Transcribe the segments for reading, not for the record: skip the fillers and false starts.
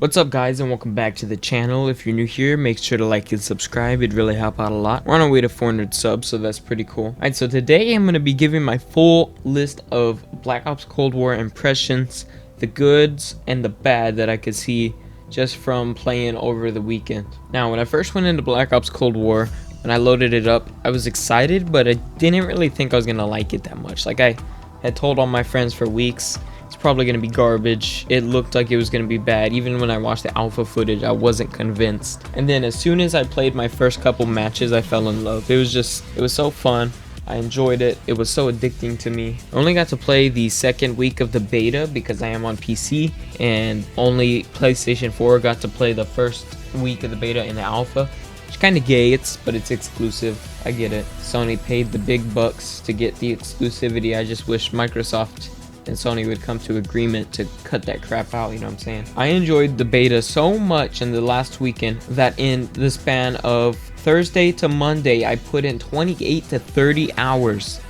What's up guys, and welcome back to the channel. If you're new here, make sure to like and subscribe. It'd really help out a lot. We're on our way to 400 subs, so that's pretty cool. Alright, so today I'm going to be giving my full list of Black Ops Cold War impressions, the goods and the bad that I could see just from playing over the weekend. Now, when I first went into Black Ops Cold War, when I loaded it up, I was excited, but I didn't really think I was going to like it that much. Like, I had told all my friends for weeks, it's probably going to be garbage. It looked like it was going to be bad. Even when I watched the alpha footage, I wasn't convinced. And then as soon as I played my first couple matches, I fell in love. It was so fun. I enjoyed it. It was so addicting to me. I only got to play the second week of the beta because I am on PC, and only PlayStation 4 got to play the first week of the beta in the alpha. It's kind of gay, but it's exclusive. I get it. Sony paid the big bucks to get the exclusivity. I just wish Microsoft and Sony would come to agreement to cut that crap out, you know what I'm saying? I enjoyed the beta so much in the last weekend that in the span of Thursday to Monday, I put in 28 to 30 hours.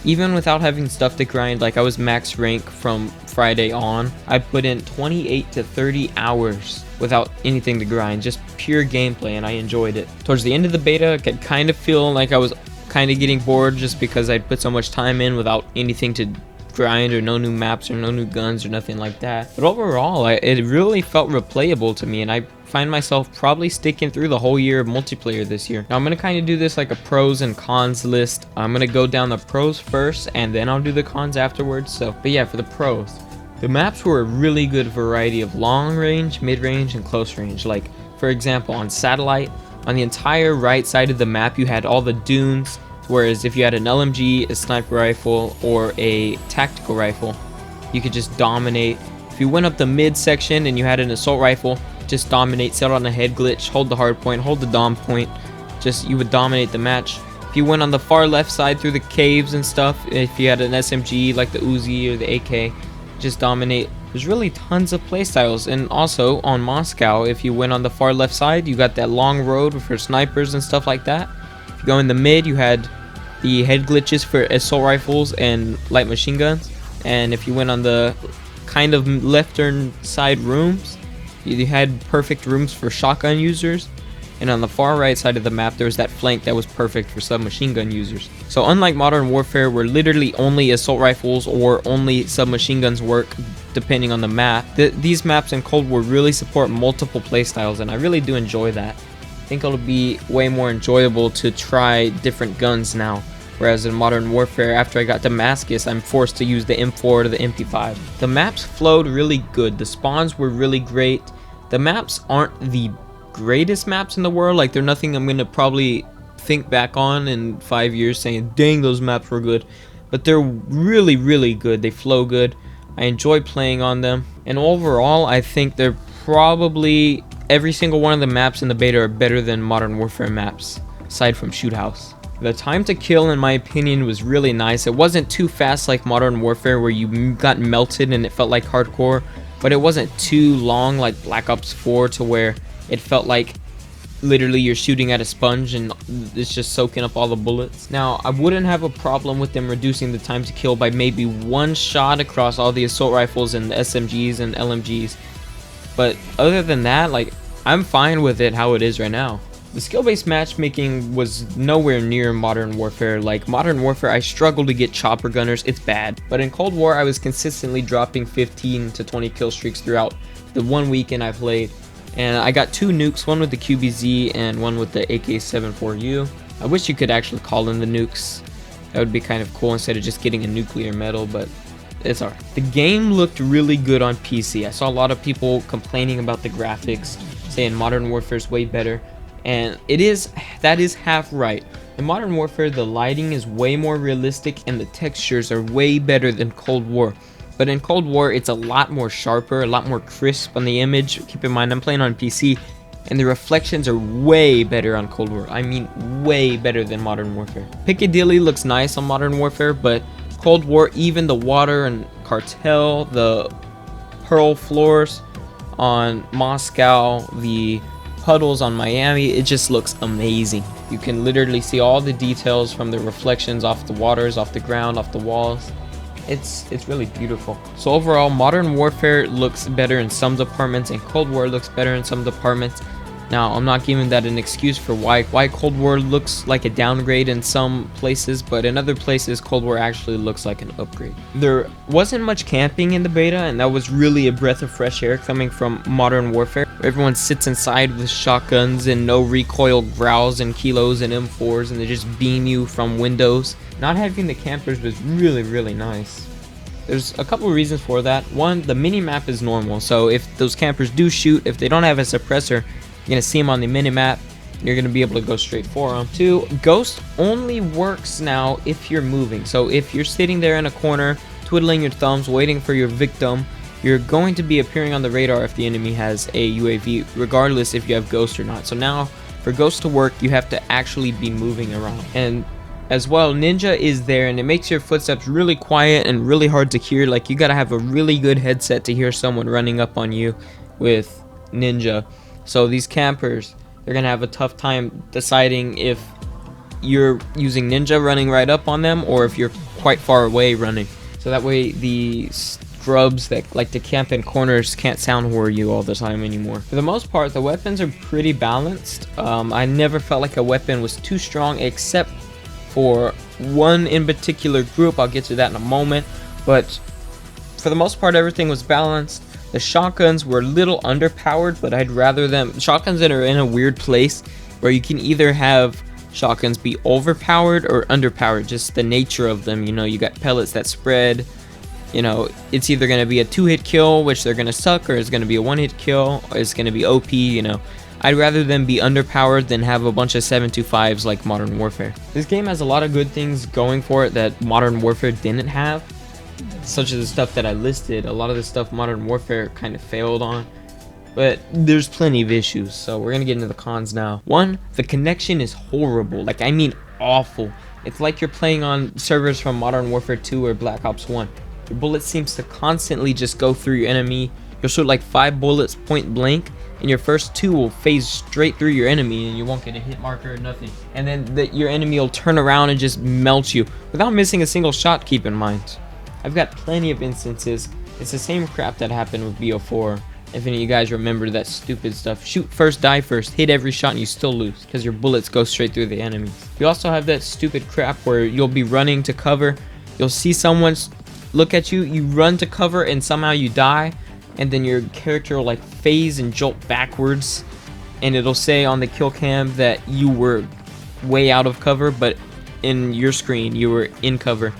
Even without having stuff to grind, like I was max rank from Friday on, I put in 28 to 30 hours without anything to grind, just pure gameplay, and I enjoyed it. Towards the end of the beta, I could kind of feel like I was kind of getting bored just because I'd put so much time in without anything to grind or no new maps or no new guns or nothing like that. But overall, it really felt replayable to me, and I find myself probably sticking through the whole year of multiplayer this year. Now I'm gonna kind of do this like a pros and cons list. I'm gonna go down the pros first and then I'll do the cons afterwards. But yeah, for the pros, the maps were a really good variety of long range, mid range, and close range. Like for example, on Satellite, on the entire right side of the map you had all the dunes, whereas if you had an LMG, a sniper rifle, or a tactical rifle, you could just dominate. If you went up the mid section and you had an assault rifle, just dominate, set on a head glitch, hold the hard point, hold the dom point, you would dominate the match. If you went on the far left side through the caves and stuff, if you had an SMG like the Uzi or the AK, just dominate. There's really tons of playstyles. And also on Moscow, if you went on the far left side, you got that long road for snipers and stuff like that. If you go in the mid, you had the head glitches for assault rifles and light machine guns. And if you went on the kind of left turn side rooms, you had perfect rooms for shotgun users. And on the far right side of the map, there was that flank that was perfect for submachine gun users. So unlike Modern Warfare, where literally only assault rifles or only submachine guns work depending on the map, these maps in Cold War really support multiple playstyles, and I really do enjoy that. I think it'll be way more enjoyable to try different guns now. Whereas in Modern Warfare, after I got Damascus, I'm forced to use the M4 or the MP5. The maps flowed really good. The spawns were really great. The maps aren't the greatest maps in the world. Like, they're nothing I'm going to probably think back on in 5 years saying, dang, those maps were good. But they're really, really good. They flow good. I enjoy playing on them. And overall, I think they're probably every single one of the maps in the beta are better than Modern Warfare maps, aside from Shoot House. The time to kill, in my opinion, was really nice. It wasn't too fast like Modern Warfare where you got melted and it felt like hardcore, but it wasn't too long like Black Ops 4 to where it felt like literally you're shooting at a sponge and it's just soaking up all the bullets. Now, I wouldn't have a problem with them reducing the time to kill by maybe one shot across all the assault rifles and the SMGs and LMGs. But other than that, like, I'm fine with it how it is right now. The skill-based matchmaking was nowhere near Modern Warfare. Like Modern Warfare, I struggled to get chopper gunners. It's bad. But in Cold War, I was consistently dropping 15 to 20 kill streaks throughout the 1 weekend I played. And I got 2 nukes, one with the QBZ and one with the AK-74U. I wish you could actually call in the nukes. That would be kind of cool instead of just getting a nuclear medal, but it's alright. The game looked really good on PC. I saw a lot of people complaining about the graphics, saying Modern Warfare is way better. And that is half right. In Modern Warfare, the lighting is way more realistic and the textures are way better than Cold War. But in Cold War, it's a lot more sharper, a lot more crisp on the image. Keep in mind, I'm playing on PC, and the reflections are way better on Cold War. I mean, way better than Modern Warfare. Piccadilly looks nice on Modern Warfare, but Cold War, even the water and Cartel, the pearl floors on Moscow, the puddles on Miami, it just looks amazing. You can literally see all the details from the reflections off the waters, off the ground, off the walls. It's really beautiful. So overall, Modern Warfare looks better in some departments and Cold War looks better in some departments. Now, I'm not giving that an excuse for why Cold War looks like a downgrade in some places, but in other places, Cold War actually looks like an upgrade. There wasn't much camping in the beta, and that was really a breath of fresh air coming from Modern Warfare. Everyone sits inside with shotguns and no recoil growls and kilos and M4s, and they just beam you from windows. Not having the campers was really nice. There's a couple of reasons for that. One, the mini-map is normal, so if those campers do shoot, if they don't have a suppressor, you're going to see them on the mini-map. You're going to be able to go straight for them. 2, Ghost only works now if you're moving. So if you're sitting there in a corner, twiddling your thumbs, waiting for your victim, you're going to be appearing on the radar if the enemy has a UAV, regardless if you have Ghost or not. So now, for Ghost to work, you have to actually be moving around. And as well, Ninja is there, and it makes your footsteps really quiet and really hard to hear. Like, you got to have a really good headset to hear someone running up on you with Ninja. So these campers, they're going to have a tough time deciding if you're using Ninja running right up on them or if you're quite far away running. So that way the scrubs that like to camp in corners can't sound whore you all the time anymore. For the most part, the weapons are pretty balanced. I never felt like a weapon was too strong except for one in particular group. I'll get to that in a moment. But for the most part, everything was balanced. The shotguns were a little underpowered, but I'd rather them... Shotguns that are in a weird place where you can either have shotguns be overpowered or underpowered, just the nature of them. You know, you got pellets that spread. You know, it's either going to be a 2-hit kill, which they're going to suck, or it's going to be a 1-hit kill, or it's going to be OP, you know. I'd rather them be underpowered than have a bunch of 725s like Modern Warfare. This game has a lot of good things going for it that Modern Warfare didn't have. Such as the stuff that I listed. A lot of the stuff Modern Warfare kind of failed on, but there's plenty of issues, so we're gonna get into the cons now. 1, the connection is horrible. Like, I mean awful. It's like you're playing on servers from Modern Warfare 2 or Black Ops 1. Your bullet seems to constantly just go through your enemy. You'll shoot like 5 bullets point blank, and your first 2 will phase straight through your enemy, and you won't get a hit marker or nothing. And then your enemy will turn around and just melt you without missing a single shot, keep in mind. I've got plenty of instances. It's the same crap that happened with BO4. If any of you guys remember that stupid stuff. Shoot first, die first, hit every shot, and you still lose because your bullets go straight through the enemy. You also have that stupid crap where you'll be running to cover. You'll see someone look at you, you run to cover, and somehow you die. And then your character will like phase and jolt backwards. And it'll say on the kill cam that you were way out of cover, but in your screen, you were in cover.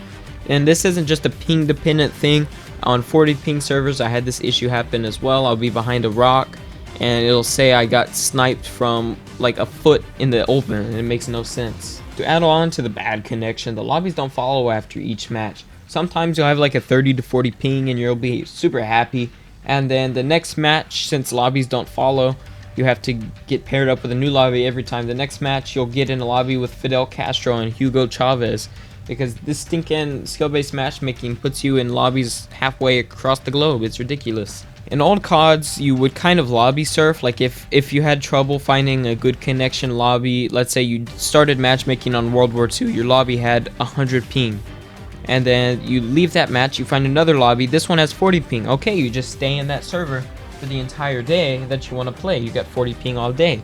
And this isn't just a ping dependent thing. On 40 ping servers, I had this issue happen as well. I'll be behind a rock and it'll say I got sniped from like a foot in the open, and it makes no sense. To add on to the bad connection, the lobbies don't follow after each match. Sometimes you'll have like a 30 to 40 ping and you'll be super happy, and then the next match, since lobbies don't follow, you have to get paired up with a new lobby every time. The next match, you'll get in a lobby with Fidel Castro and Hugo Chavez, because this stinking skill-based matchmaking puts you in lobbies halfway across the globe. It's ridiculous. In old CODs, you would kind of lobby surf. Like if you had trouble finding a good connection lobby, let's say you started matchmaking on World War II, your lobby had 100 ping. And then you leave that match, you find another lobby, this one has 40 ping. Okay, you just stay in that server for the entire day that you want to play. You got 40 ping all day.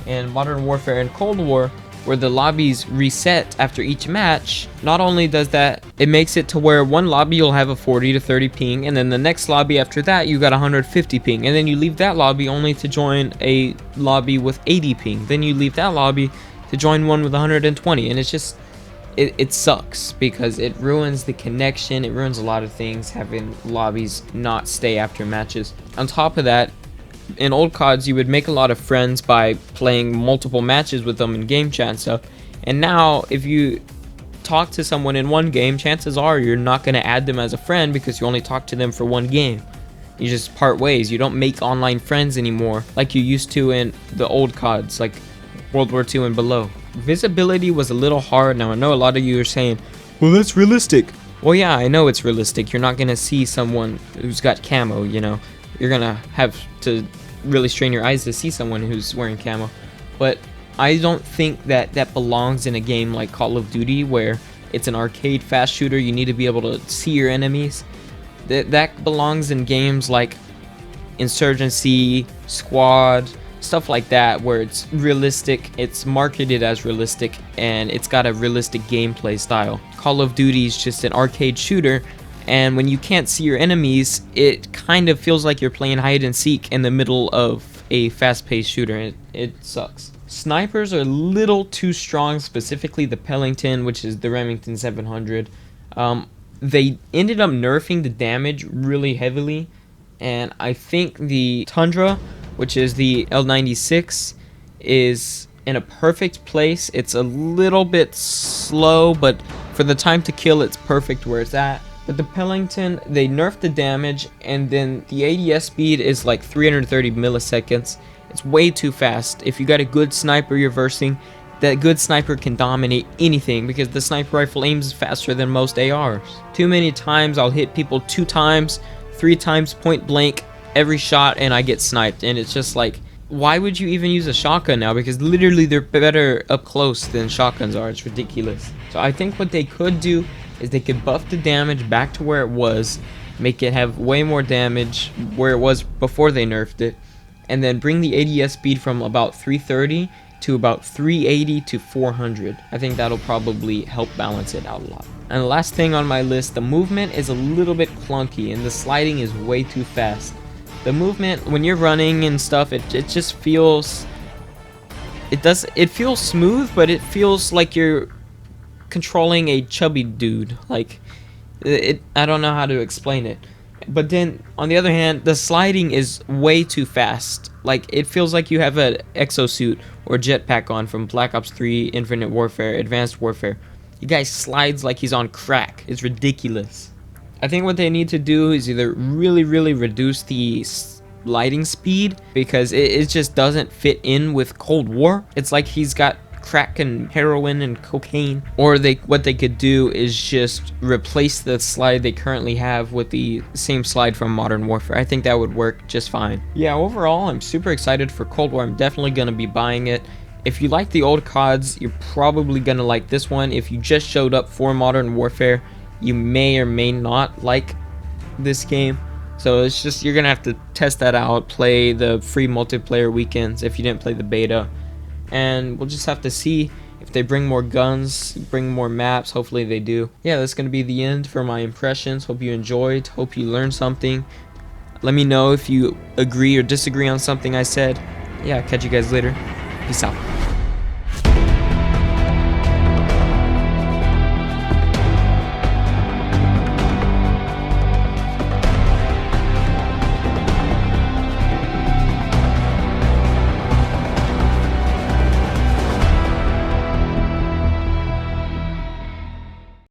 In Modern Warfare and Cold War, where the lobbies reset after each match, not only does that, it makes it to where one lobby you'll have a 40 to 30 ping, and then the next lobby after that you got 150 ping, and then you leave that lobby only to join a lobby with 80 ping, then you leave that lobby to join one with 120, and it's just, it sucks because it ruins the connection. It ruins a lot of things having lobbies not stay after matches. On top of that, in old CODs, you would make a lot of friends by playing multiple matches with them in game chat and stuff. And now, if you talk to someone in one game, chances are you're not going to add them as a friend because you only talk to them for one game. You just part ways. You don't make online friends anymore like you used to in the old CODs, like World War II and below. Visibility was a little hard. Now, I know a lot of you are saying, well, that's realistic. Well, yeah, I know it's realistic. You're not going to see someone who's got camo, you know. You're gonna have to really strain your eyes to see someone who's wearing camo. But I don't think that belongs in a game like Call of Duty, where It's an arcade fast shooter. You need to be able to see your enemies. That belongs in games like Insurgency, Squad, stuff like that, where it's realistic, it's marketed as realistic, and it's got a realistic gameplay style. Call of Duty is just an arcade shooter, and when you can't see your enemies, it kind of feels like you're playing hide and seek in the middle of a fast-paced shooter. It sucks. Snipers are a little too strong, specifically the Pellington, which is the Remington 700. They ended up nerfing the damage really heavily, and I think the Tundra, which is the L96, is in a perfect place. It's a little bit slow, but for the time to kill, it's perfect where it's at. But the Pellington, they nerfed the damage, and then the ADS speed is like 330 milliseconds. It's way too fast. If you got a good sniper you're versing, that good sniper can dominate anything, because the sniper rifle aims faster than most ARs. Too many times I'll hit people 2 times, 3 times point blank every shot, and I get sniped, and it's just like, why would you even use a shotgun now? Because literally they're better up close than shotguns are. It's ridiculous. So I think what they could do is they could buff the damage back to where it was, make it have way more damage where it was before they nerfed it, and then bring the ADS speed from about 330 to about 380 to 400. I think that'll probably help balance it out a lot. And the last thing on my list, the movement is a little bit clunky and the sliding is way too fast. The movement, when you're running and stuff, it just feels, it feels smooth, but it feels like you're controlling a chubby dude. Like, I don't know how to explain it. But then, on the other hand, the sliding is way too fast. Like, it feels like you have an exosuit or jetpack on from Black Ops 3, Infinite Warfare, Advanced Warfare. You guy slides like he's on crack. It's ridiculous. I think what they need to do is either really reduce the sliding speed, because it just doesn't fit in with Cold War. It's like he's got crack and heroin and cocaine. Or what they could do is just replace the slide they currently have with the same slide from Modern Warfare. I think that would work just fine. Yeah, overall, I'm super excited for Cold War. I'm definitely going to be buying it. If you like the old CODs, you're probably going to like this one. If you just showed up for Modern Warfare, you may or may not like this game. So it's just, you're going to have to test that out, play the free multiplayer weekends if you didn't play the beta. And we'll just have to see if they bring more guns, bring more maps. Hopefully they do. Yeah, that's going to be the end for my impressions. Hope you enjoyed. Hope you learned something. Let me know if you agree or disagree on something I said. Yeah, catch you guys later. Peace out.